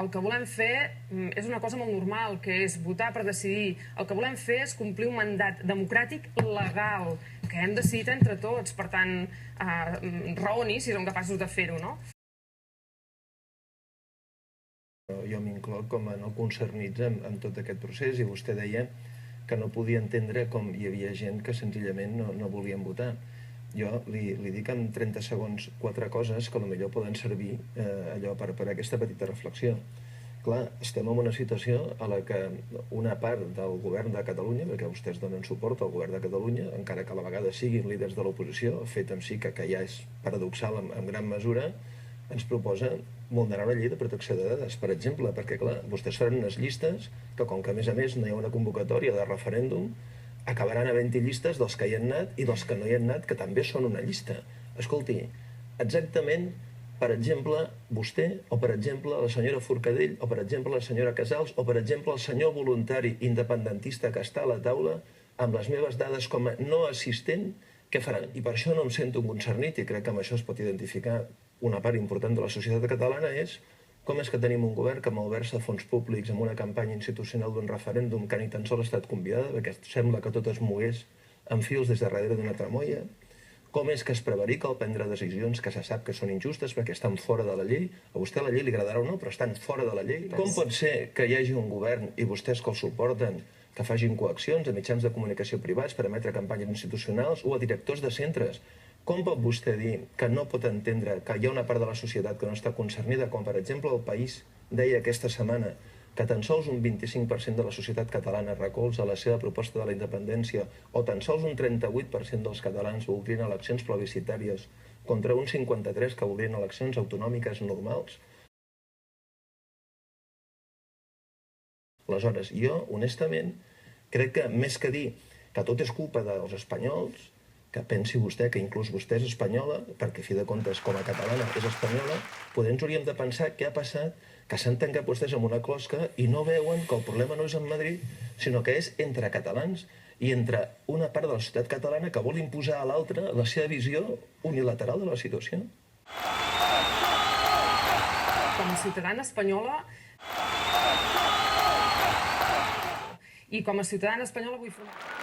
El que volem fer és una cosa molt normal, que és votar per decidir. El que volem fer és complir un mandat democràtic legal, que hem decidit entre tots. Per tant, raoni si som capaços de fer-ho, no? Jo m'incloc com a no concernits amb tot aquest procés, i vostè deia que no podia entendre com hi havia gent que senzillament no volien votar. Jo li dic en 30 segons 4 coses que potser poden servir allò per aquesta petita reflexió. Clar, estem en una situació a la que una part del govern de Catalunya, perquè vostès donen suport al govern de Catalunya, encara que a la vegada siguin líders de l'oposició, fet en si que ja és paradoxal en gran mesura, ens proposa vulnerar la llei de protecció de dades, per exemple, perquè, clar, vostès faran unes llistes que, com que a més no hi ha una convocatòria de referèndum, acabaran havent-hi llistes dels que hi han anat i dels que no hi han anat, que també són una llista. Escolti, exactament, per exemple, vostè, o per exemple, la senyora Forcadell, o per exemple, la senyora Casals, o per exemple, el senyor voluntari independentista que està a la taula, amb les meves dades com a no assistent, què faran? I per això no em sento concernit, i crec que amb això es pot identificar una part important de la societat catalana, és com és que tenim un govern que malversa fons públics amb una campanya institucional d'un referèndum que ni tan sols ha estat convidada, perquè sembla que tot es mogués amb fils des de darrere d'una tramoia. Com és que es prevarica al prendre decisions que se sap que són injustes perquè estan fora de la llei? A vostè la llei li agradarà o no, però estan fora de la llei. Com pot ser que hi hagi un govern, i vostès que el suporten, que facin coaccions a mitjans de comunicació privats per emetre campanyes institucionals o a directors de centres? Com pot vostè dir que no pot entendre que hi ha una part de la societat que no està concernida, com per exemple El País deia aquesta setmana que tan sols un 25% de la societat catalana recolza la seva proposta de la independència, o tan sols un 38% dels catalans voldrien eleccions plebiscitàries contra un 53% que voldrien eleccions autonòmiques normals? Aleshores, jo, honestament, crec que més que dir que tot és culpa dels espanyols, que pensi vostè que inclús vostè és espanyola, perquè a fi de comptes com a catalana és espanyola, potser ens hauríem de pensar què ha passat, que s'han tancat vostès en una closca i no veuen que el problema no és en Madrid, sinó que és entre catalans i entre una part de la societat catalana que vol imposar a l'altra la seva visió unilateral de la situació. Com a ciutadana espanyola i com a ciutadana espanyola vull formar...